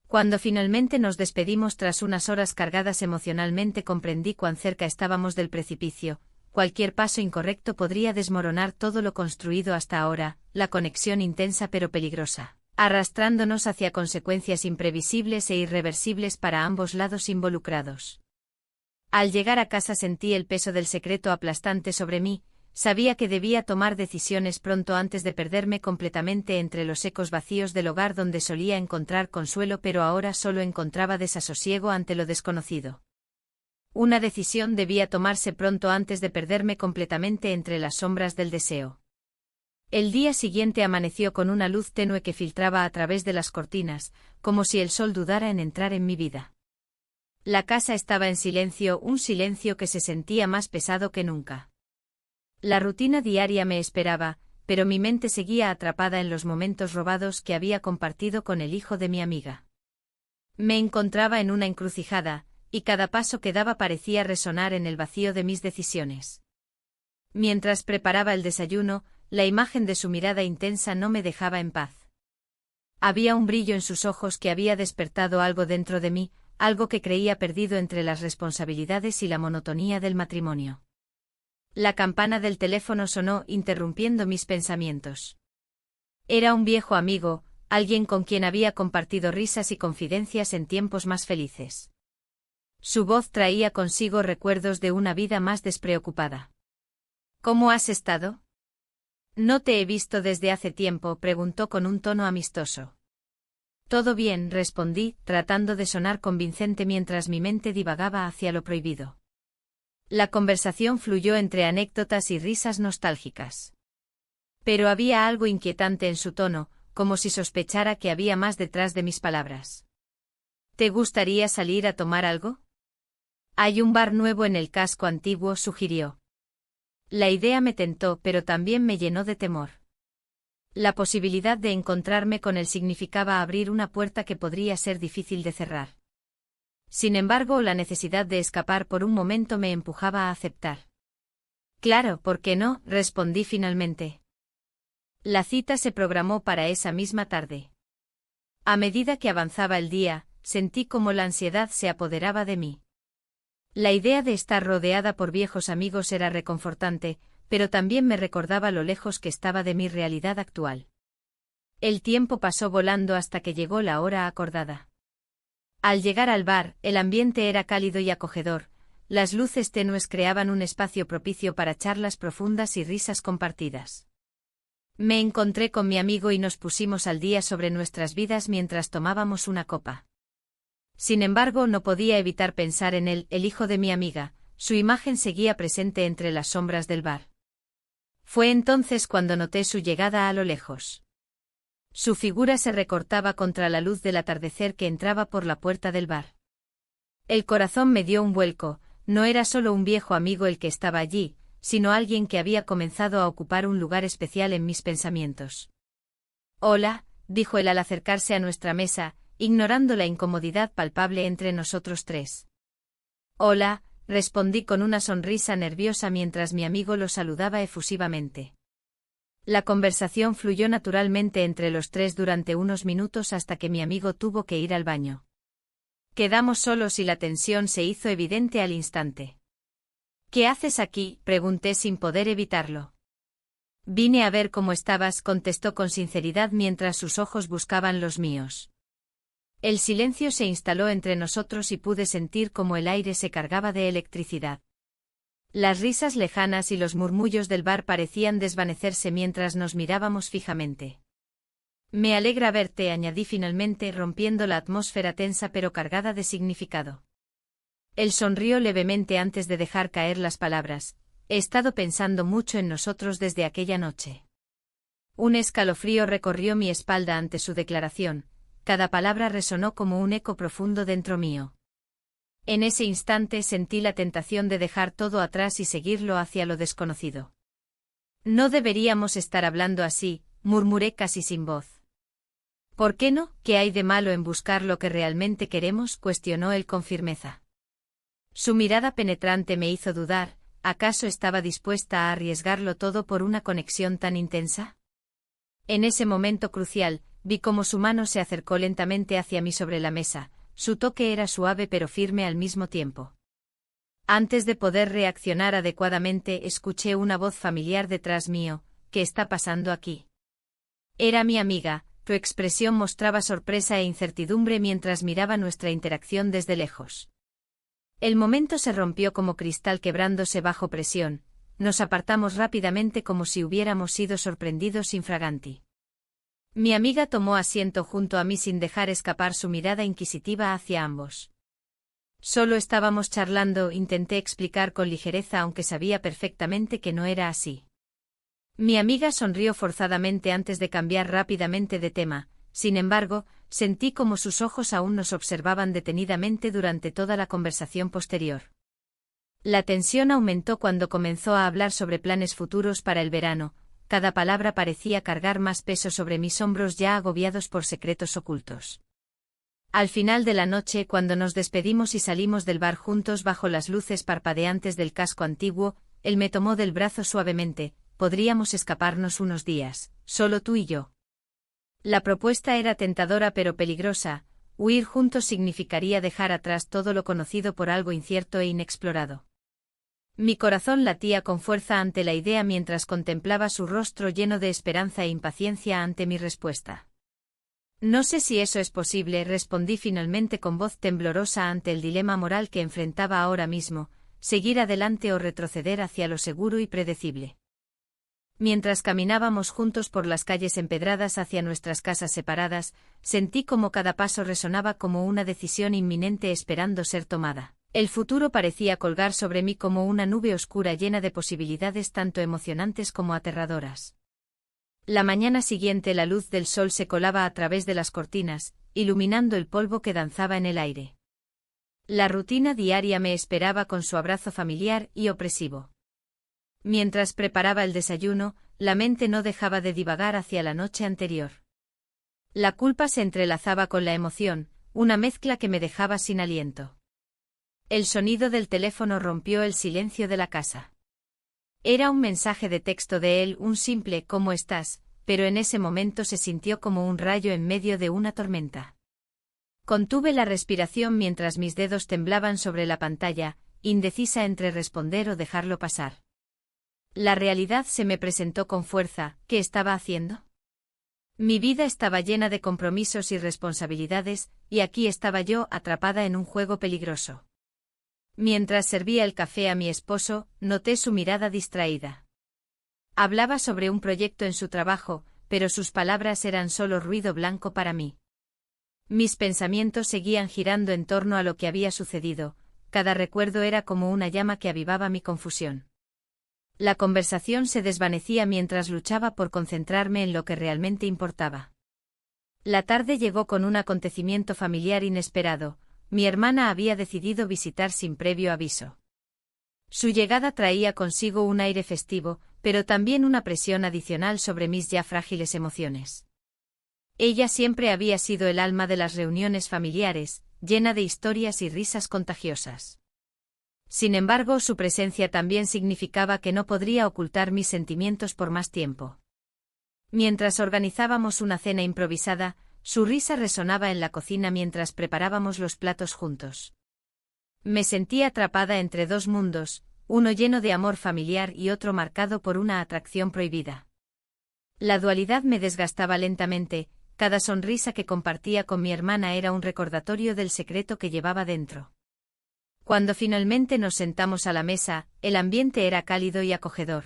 Speaker 1: Cuando finalmente nos despedimos tras unas horas cargadas emocionalmente comprendí cuán cerca estábamos del precipicio. Cualquier paso incorrecto podría desmoronar todo lo construido hasta ahora, la conexión intensa pero peligrosa, arrastrándonos hacia consecuencias imprevisibles e irreversibles para ambos lados involucrados. Al llegar a casa sentí el peso del secreto aplastante sobre mí. Sabía que debía tomar decisiones pronto antes de perderme completamente entre los ecos vacíos del hogar donde solía encontrar consuelo pero ahora solo encontraba desasosiego ante lo desconocido. Una decisión debía tomarse pronto antes de perderme completamente entre las sombras del deseo. El día siguiente amaneció con una luz tenue que filtraba a través de las cortinas, como si el sol dudara en entrar en mi vida. La casa estaba en silencio, un silencio que se sentía más pesado que nunca. La rutina diaria me esperaba, pero mi mente seguía atrapada en los momentos robados que había compartido con el hijo de mi amiga. Me encontraba en una encrucijada, y cada paso que daba parecía resonar en el vacío de mis decisiones. Mientras preparaba el desayuno, la imagen de su mirada intensa no me dejaba en paz. Había un brillo en sus ojos que había despertado algo dentro de mí, algo que creía perdido entre las responsabilidades y la monotonía del matrimonio. La campana del teléfono sonó, interrumpiendo mis pensamientos. Era un viejo amigo, alguien con quien había compartido risas y confidencias en tiempos más felices. Su voz traía consigo recuerdos de una vida más despreocupada. ¿Cómo has estado? No te he visto desde hace tiempo, preguntó con un tono amistoso. Todo bien, respondí, tratando de sonar convincente mientras mi mente divagaba hacia lo prohibido. La conversación fluyó entre anécdotas y risas nostálgicas. Pero había algo inquietante en su tono, como si sospechara que había más detrás de mis palabras. ¿Te gustaría salir a tomar algo? Hay un bar nuevo en el casco antiguo, sugirió. La idea me tentó, pero también me llenó de temor. La posibilidad de encontrarme con él significaba abrir una puerta que podría ser difícil de cerrar. Sin embargo, la necesidad de escapar por un momento me empujaba a aceptar. Claro, ¿por qué no?, respondí finalmente. La cita se programó para esa misma tarde. A medida que avanzaba el día, sentí como la ansiedad se apoderaba de mí. La idea de estar rodeada por viejos amigos era reconfortante, pero también me recordaba lo lejos que estaba de mi realidad actual. El tiempo pasó volando hasta que llegó la hora acordada. Al llegar al bar, el ambiente era cálido y acogedor, las luces tenues creaban un espacio propicio para charlas profundas y risas compartidas. Me encontré con mi amigo y nos pusimos al día sobre nuestras vidas mientras tomábamos una copa. Sin embargo, no podía evitar pensar en él, el hijo de mi amiga, su imagen seguía presente entre las sombras del bar. Fue entonces cuando noté su llegada a lo lejos. Su figura se recortaba contra la luz del atardecer que entraba por la puerta del bar. El corazón me dio un vuelco, no era solo un viejo amigo el que estaba allí, sino alguien que había comenzado a ocupar un lugar especial en mis pensamientos. Hola, dijo él al acercarse a nuestra mesa, ignorando la incomodidad palpable entre nosotros tres. Hola, respondí con una sonrisa nerviosa mientras mi amigo lo saludaba efusivamente. La conversación fluyó naturalmente entre los tres durante unos minutos hasta que mi amigo tuvo que ir al baño. Quedamos solos y la tensión se hizo evidente al instante. ¿Qué haces aquí?, pregunté sin poder evitarlo. Vine a ver cómo estabas, contestó con sinceridad mientras sus ojos buscaban los míos. El silencio se instaló entre nosotros y pude sentir cómo el aire se cargaba de electricidad. Las risas lejanas y los murmullos del bar parecían desvanecerse mientras nos mirábamos fijamente. Me alegra verte, añadí finalmente, rompiendo la atmósfera tensa pero cargada de significado. Él sonrió levemente antes de dejar caer las palabras. he estado pensando mucho en nosotros desde aquella noche. Un escalofrío recorrió mi espalda ante su declaración, cada palabra resonó como un eco profundo dentro mío. En ese instante sentí la tentación de dejar todo atrás y seguirlo hacia lo desconocido. No deberíamos estar hablando así, murmuré casi sin voz. ¿Por qué no? ¿Qué hay de malo en buscar lo que realmente queremos?, cuestionó él con firmeza. Su mirada penetrante me hizo dudar, ¿acaso estaba dispuesta a arriesgarlo todo por una conexión tan intensa? En ese momento crucial, vi cómo su mano se acercó lentamente hacia mí sobre la mesa, su toque era suave pero firme al mismo tiempo. Antes de poder reaccionar adecuadamente, escuché una voz familiar detrás mío. ¿Qué está pasando aquí? Era mi amiga. Su expresión mostraba sorpresa e incertidumbre mientras miraba nuestra interacción desde lejos. El momento se rompió como cristal quebrándose bajo presión, nos apartamos rápidamente como si hubiéramos sido sorprendidos infraganti. Mi amiga tomó asiento junto a mí sin dejar escapar su mirada inquisitiva hacia ambos. Solo estábamos charlando, intenté explicar con ligereza aunque sabía perfectamente que no era así. Mi amiga sonrió forzadamente antes de cambiar rápidamente de tema, sin embargo, sentí como sus ojos aún nos observaban detenidamente durante toda la conversación posterior. La tensión aumentó cuando comenzó a hablar sobre planes futuros para el verano, cada palabra parecía cargar más peso sobre mis hombros ya agobiados por secretos ocultos. Al final de la noche, cuando nos despedimos y salimos del bar juntos bajo las luces parpadeantes del casco antiguo, él me tomó del brazo suavemente. Podríamos escaparnos unos días, solo tú y yo. La propuesta era tentadora pero peligrosa, huir juntos significaría dejar atrás todo lo conocido por algo incierto e inexplorado. Mi corazón latía con fuerza ante la idea mientras contemplaba su rostro lleno de esperanza e impaciencia ante mi respuesta. No sé si eso es posible, respondí finalmente con voz temblorosa ante el dilema moral que enfrentaba ahora mismo, seguir adelante o retroceder hacia lo seguro y predecible. Mientras caminábamos juntos por las calles empedradas hacia nuestras casas separadas, sentí como cada paso resonaba como una decisión inminente esperando ser tomada. El futuro parecía colgar sobre mí como una nube oscura llena de posibilidades tanto emocionantes como aterradoras. La mañana siguiente la luz del sol se colaba a través de las cortinas, iluminando el polvo que danzaba en el aire. La rutina diaria me esperaba con su abrazo familiar y opresivo. Mientras preparaba el desayuno, la mente no dejaba de divagar hacia la noche anterior. La culpa se entrelazaba con la emoción, una mezcla que me dejaba sin aliento. El sonido del teléfono rompió el silencio de la casa. Era un mensaje de texto de él, un simple «¿Cómo estás?», pero en ese momento se sintió como un rayo en medio de una tormenta. Contuve la respiración mientras mis dedos temblaban sobre la pantalla, indecisa entre responder o dejarlo pasar. La realidad se me presentó con fuerza. ¿Qué estaba haciendo? Mi vida estaba llena de compromisos y responsabilidades, y aquí estaba yo atrapada en un juego peligroso. Mientras servía el café a mi esposo, noté su mirada distraída. Hablaba sobre un proyecto en su trabajo, pero sus palabras eran solo ruido blanco para mí. Mis pensamientos seguían girando en torno a lo que había sucedido, cada recuerdo era como una llama que avivaba mi confusión. La conversación se desvanecía mientras luchaba por concentrarme en lo que realmente importaba. La tarde llegó con un acontecimiento familiar inesperado. Mi hermana había decidido visitar sin previo aviso. Su llegada traía consigo un aire festivo, pero también una presión adicional sobre mis ya frágiles emociones. Ella siempre había sido el alma de las reuniones familiares, llena de historias y risas contagiosas. Sin embargo, su presencia también significaba que no podría ocultar mis sentimientos por más tiempo. Mientras organizábamos una cena improvisada, su risa resonaba en la cocina mientras preparábamos los platos juntos. Me sentí atrapada entre dos mundos, uno lleno de amor familiar y otro marcado por una atracción prohibida. La dualidad me desgastaba lentamente, cada sonrisa que compartía con mi hermana era un recordatorio del secreto que llevaba dentro. Cuando finalmente nos sentamos a la mesa, el ambiente era cálido y acogedor.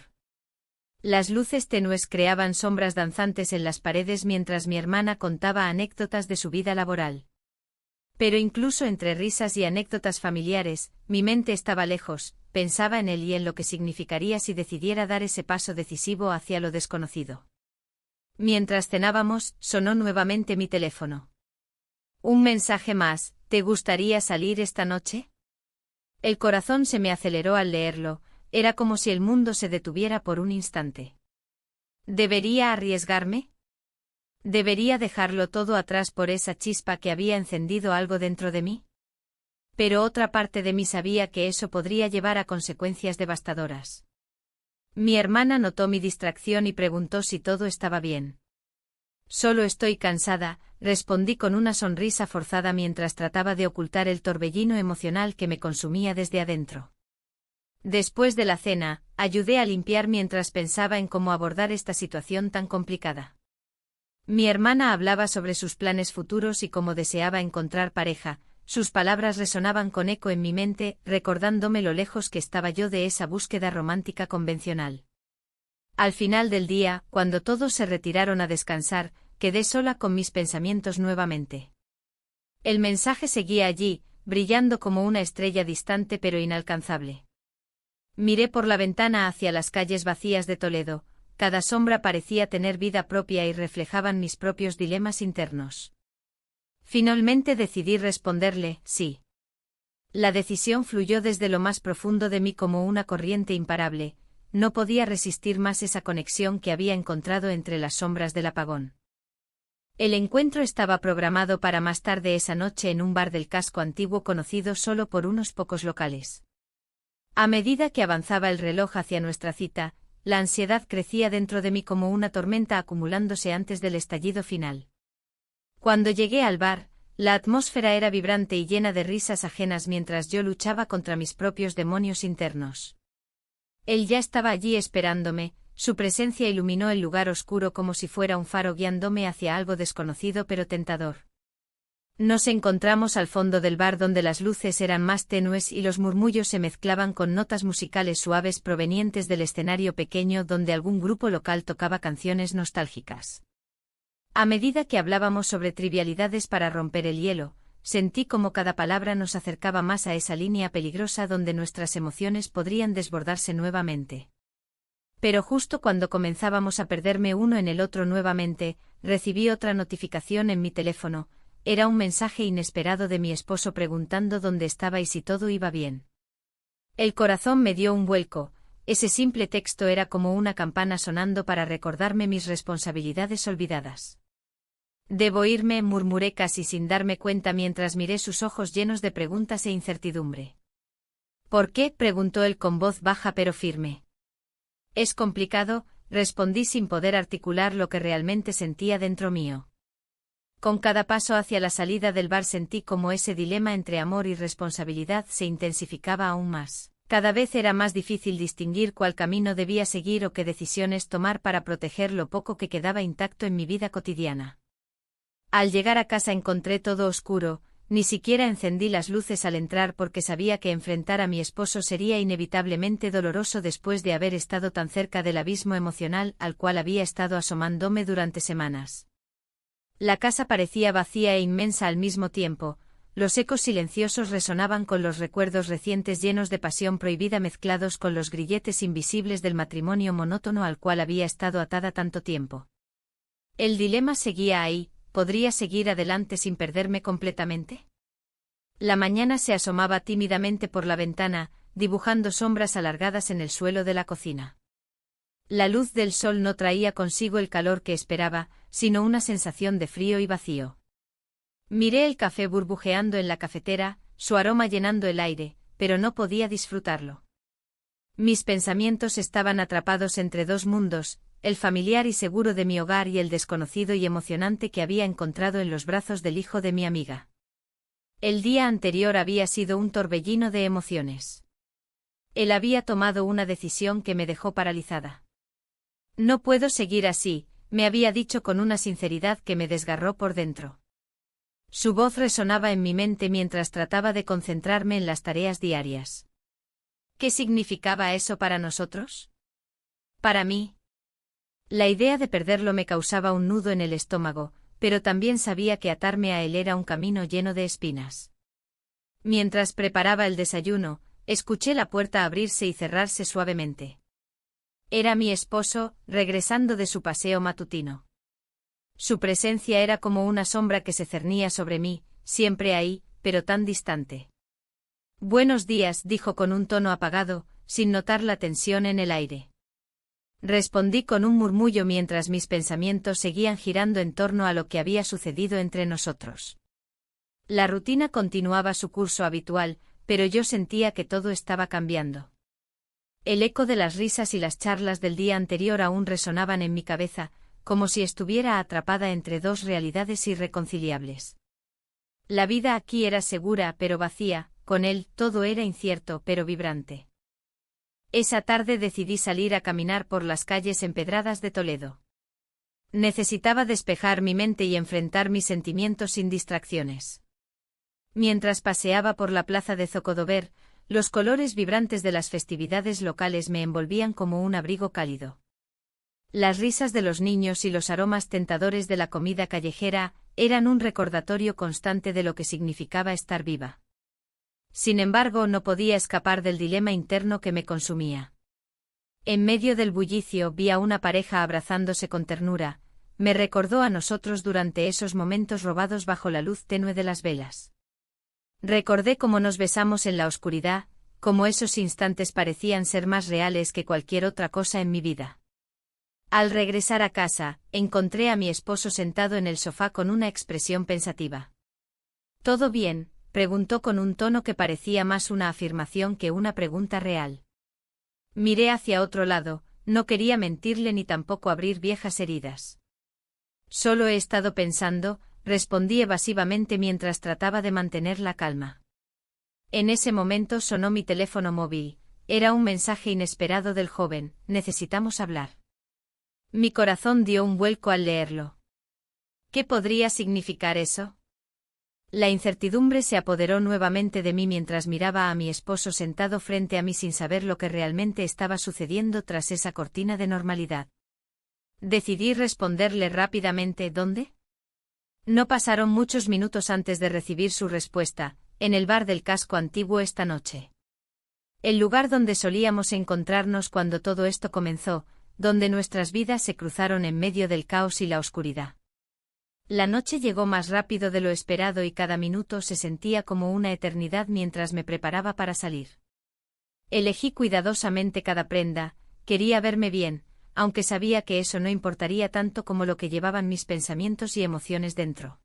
Speaker 1: Las luces tenues creaban sombras danzantes en las paredes mientras mi hermana contaba anécdotas de su vida laboral. Pero incluso entre risas y anécdotas familiares, mi mente estaba lejos, pensaba en él y en lo que significaría si decidiera dar ese paso decisivo hacia lo desconocido. Mientras cenábamos, sonó nuevamente mi teléfono. Un mensaje más: ¿te gustaría salir esta noche? El corazón se me aceleró al leerlo, era como si el mundo se detuviera por un instante. ¿Debería arriesgarme? ¿Debería dejarlo todo atrás por esa chispa que había encendido algo dentro de mí? Pero otra parte de mí sabía que eso podría llevar a consecuencias devastadoras. Mi hermana notó mi distracción y preguntó si todo estaba bien. Solo estoy cansada, respondí con una sonrisa forzada mientras trataba de ocultar el torbellino emocional que me consumía desde adentro. Después de la cena, ayudé a limpiar mientras pensaba en cómo abordar esta situación tan complicada. Mi hermana hablaba sobre sus planes futuros y cómo deseaba encontrar pareja. Sus palabras resonaban con eco en mi mente, recordándome lo lejos que estaba yo de esa búsqueda romántica convencional. Al final del día, cuando todos se retiraron a descansar, quedé sola con mis pensamientos nuevamente. El mensaje seguía allí, brillando como una estrella distante pero inalcanzable. Miré por la ventana hacia las calles vacías de Toledo, cada sombra parecía tener vida propia y reflejaban mis propios dilemas internos. Finalmente decidí responderle, sí. La decisión fluyó desde lo más profundo de mí como una corriente imparable, no podía resistir más esa conexión que había encontrado entre las sombras del apagón. El encuentro estaba programado para más tarde esa noche en un bar del casco antiguo conocido solo por unos pocos locales. A medida que avanzaba el reloj hacia nuestra cita, la ansiedad crecía dentro de mí como una tormenta acumulándose antes del estallido final. Cuando llegué al bar, la atmósfera era vibrante y llena de risas ajenas mientras yo luchaba contra mis propios demonios internos. Él ya estaba allí esperándome, su presencia iluminó el lugar oscuro como si fuera un faro guiándome hacia algo desconocido pero tentador. Nos encontramos al fondo del bar donde las luces eran más tenues y los murmullos se mezclaban con notas musicales suaves provenientes del escenario pequeño donde algún grupo local tocaba canciones nostálgicas. A medida que hablábamos sobre trivialidades para romper el hielo, sentí como cada palabra nos acercaba más a esa línea peligrosa donde nuestras emociones podrían desbordarse nuevamente. Pero justo cuando comenzábamos a perderme uno en el otro nuevamente, recibí otra notificación en mi teléfono. Era un mensaje inesperado de mi esposo preguntando dónde estaba y si todo iba bien. El corazón me dio un vuelco, ese simple texto era como una campana sonando para recordarme mis responsabilidades olvidadas. Debo irme, murmuré casi sin darme cuenta mientras miré sus ojos llenos de preguntas e incertidumbre. ¿Por qué?, preguntó él con voz baja pero firme. Es complicado, respondí sin poder articular lo que realmente sentía dentro mío. Con cada paso hacia la salida del bar sentí como ese dilema entre amor y responsabilidad se intensificaba aún más. Cada vez era más difícil distinguir cuál camino debía seguir o qué decisiones tomar para proteger lo poco que quedaba intacto en mi vida cotidiana. Al llegar a casa encontré todo oscuro, ni siquiera encendí las luces al entrar porque sabía que enfrentar a mi esposo sería inevitablemente doloroso después de haber estado tan cerca del abismo emocional al cual había estado asomándome durante semanas. La casa parecía vacía e inmensa al mismo tiempo, los ecos silenciosos resonaban con los recuerdos recientes llenos de pasión prohibida mezclados con los grilletes invisibles del matrimonio monótono al cual había estado atada tanto tiempo. El dilema seguía ahí, ¿podría seguir adelante sin perderme completamente? La mañana se asomaba tímidamente por la ventana, dibujando sombras alargadas en el suelo de la cocina. La luz del sol no traía consigo el calor que esperaba, sino una sensación de frío y vacío. Miré el café burbujeando en la cafetera, su aroma llenando el aire, pero no podía disfrutarlo. Mis pensamientos estaban atrapados entre dos mundos, el familiar y seguro de mi hogar y el desconocido y emocionante que había encontrado en los brazos del hijo de mi amiga. El día anterior había sido un torbellino de emociones. Él había tomado una decisión que me dejó paralizada. No puedo seguir así, me había dicho con una sinceridad que me desgarró por dentro. Su voz resonaba en mi mente mientras trataba de concentrarme en las tareas diarias. ¿Qué significaba eso para nosotros? Para mí. La idea de perderlo me causaba un nudo en el estómago, pero también sabía que atarme a él era un camino lleno de espinas. Mientras preparaba el desayuno, Escuché la puerta abrirse y cerrarse suavemente. Era mi esposo, regresando de su paseo matutino. Su presencia era como una sombra que se cernía sobre mí, siempre ahí, pero tan distante. «Buenos días», dijo con un tono apagado, sin notar la tensión en el aire. Respondí con un murmullo mientras mis pensamientos seguían girando en torno a lo que había sucedido entre nosotros. La rutina continuaba su curso habitual, pero yo sentía que todo estaba cambiando. El eco de las risas y las charlas del día anterior aún resonaban en mi cabeza, como si estuviera atrapada entre dos realidades irreconciliables. La vida aquí era segura pero vacía, con él todo era incierto pero vibrante. Esa tarde decidí salir a caminar por las calles empedradas de Toledo. Necesitaba despejar mi mente y enfrentar mis sentimientos sin distracciones. Mientras paseaba por la plaza de Zocodover, los colores vibrantes de las festividades locales me envolvían como un abrigo cálido. Las risas de los niños y los aromas tentadores de la comida callejera eran un recordatorio constante de lo que significaba estar viva. Sin embargo, no podía escapar del dilema interno que me consumía. En medio del bullicio vi a una pareja abrazándose con ternura, me recordó a nosotros durante esos momentos robados bajo la luz tenue de las velas. Recordé cómo nos besamos en la oscuridad, cómo esos instantes parecían ser más reales que cualquier otra cosa en mi vida. Al regresar a casa, encontré a mi esposo sentado en el sofá con una expresión pensativa. «¿Todo bien?», preguntó con un tono que parecía más una afirmación que una pregunta real. Miré hacia otro lado, no quería mentirle ni tampoco abrir viejas heridas. «Solo he estado pensando», respondí evasivamente mientras trataba de mantener la calma. En ese momento sonó mi teléfono móvil, era un mensaje inesperado del joven: «Necesitamos hablar». Mi corazón dio un vuelco al leerlo. ¿Qué podría significar eso? La incertidumbre se apoderó nuevamente de mí mientras miraba a mi esposo sentado frente a mí sin saber lo que realmente estaba sucediendo tras esa cortina de normalidad. Decidí responderle rápidamente: «¿Dónde?». No pasaron muchos minutos antes de recibir su respuesta: «En el bar del casco antiguo esta noche». El lugar donde solíamos encontrarnos cuando todo esto comenzó, donde nuestras vidas se cruzaron en medio del caos y la oscuridad. La noche llegó más rápido de lo esperado y cada minuto se sentía como una eternidad mientras me preparaba para salir. Elegí cuidadosamente cada prenda, quería verme bien, aunque sabía que eso no importaría tanto como lo que llevaban mis pensamientos y emociones dentro.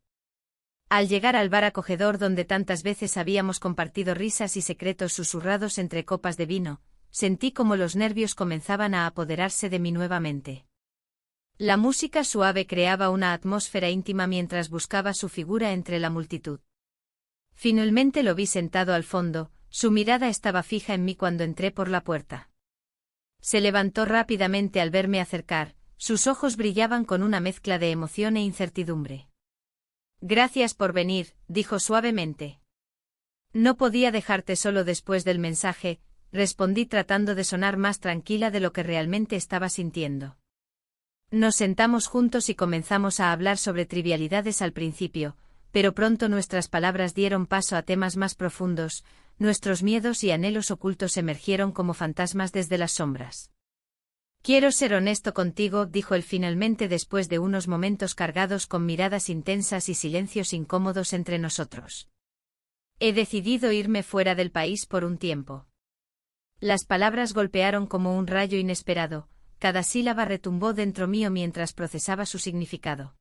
Speaker 1: Al llegar al bar acogedor donde tantas veces habíamos compartido risas y secretos susurrados entre copas de vino, sentí como los nervios comenzaban a apoderarse de mí nuevamente. La música suave creaba una atmósfera íntima mientras buscaba su figura entre la multitud. Finalmente lo vi sentado al fondo, su mirada estaba fija en mí cuando entré por la puerta. Se levantó rápidamente al verme acercar, sus ojos brillaban con una mezcla de emoción e incertidumbre. «Gracias por venir», dijo suavemente. «No podía dejarte solo después del mensaje», respondí tratando de sonar más tranquila de lo que realmente estaba sintiendo. Nos sentamos juntos y comenzamos a hablar sobre trivialidades al principio, pero pronto nuestras palabras dieron paso a temas más profundos, nuestros miedos y anhelos ocultos emergieron como fantasmas desde las sombras. «Quiero ser honesto contigo», dijo él finalmente después de unos momentos cargados con miradas intensas y silencios incómodos entre nosotros. «He decidido irme fuera del país por un tiempo». Las palabras golpearon como un rayo inesperado, cada sílaba retumbó dentro mío mientras procesaba su significado.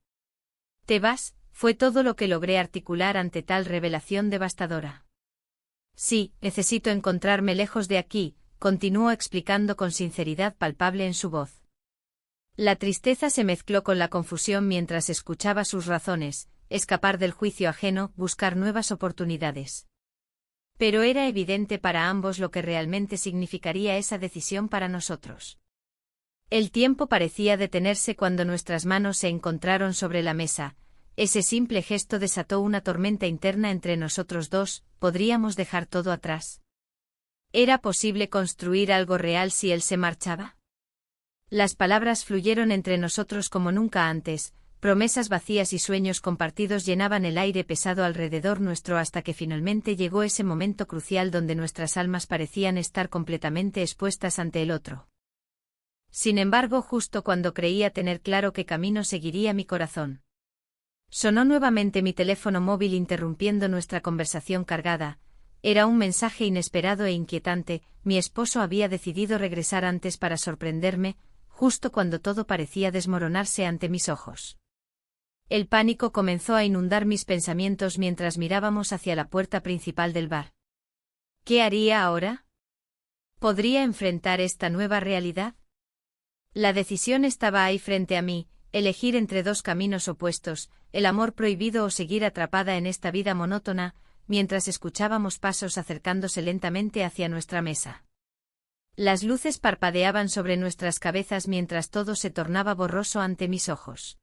Speaker 1: «¿Te vas?», fue todo lo que logré articular ante tal revelación devastadora. «Sí, necesito encontrarme lejos de aquí», continuó explicando con sinceridad palpable en su voz. La tristeza se mezcló con la confusión mientras escuchaba sus razones: escapar del juicio ajeno, buscar nuevas oportunidades. Pero era evidente para ambos lo que realmente significaría esa decisión para nosotros. El tiempo parecía detenerse cuando nuestras manos se encontraron sobre la mesa. Ese simple gesto desató una tormenta interna entre nosotros dos. ¿Podríamos dejar todo atrás? ¿Era posible construir algo real si él se marchaba? Las palabras fluyeron entre nosotros como nunca antes, Promesas vacías y sueños compartidos llenaban el aire pesado alrededor nuestro hasta que finalmente llegó ese momento crucial donde nuestras almas parecían estar completamente expuestas ante el otro. Sin embargo, justo cuando creía tener claro qué camino seguiría mi corazón. Sonó nuevamente mi teléfono móvil interrumpiendo nuestra conversación cargada. Era un mensaje inesperado e inquietante. Mi esposo había decidido regresar antes para sorprenderme, justo cuando todo parecía desmoronarse ante mis ojos. El pánico comenzó a inundar mis pensamientos mientras mirábamos hacia la puerta principal del bar. ¿Qué haría ahora? ¿Podría enfrentar esta nueva realidad? La decisión estaba ahí frente a mí, elegir entre dos caminos opuestos, el amor prohibido o seguir atrapada en esta vida monótona, mientras escuchábamos pasos acercándose lentamente hacia nuestra mesa. Las luces parpadeaban sobre nuestras cabezas mientras todo se tornaba borroso ante mis ojos.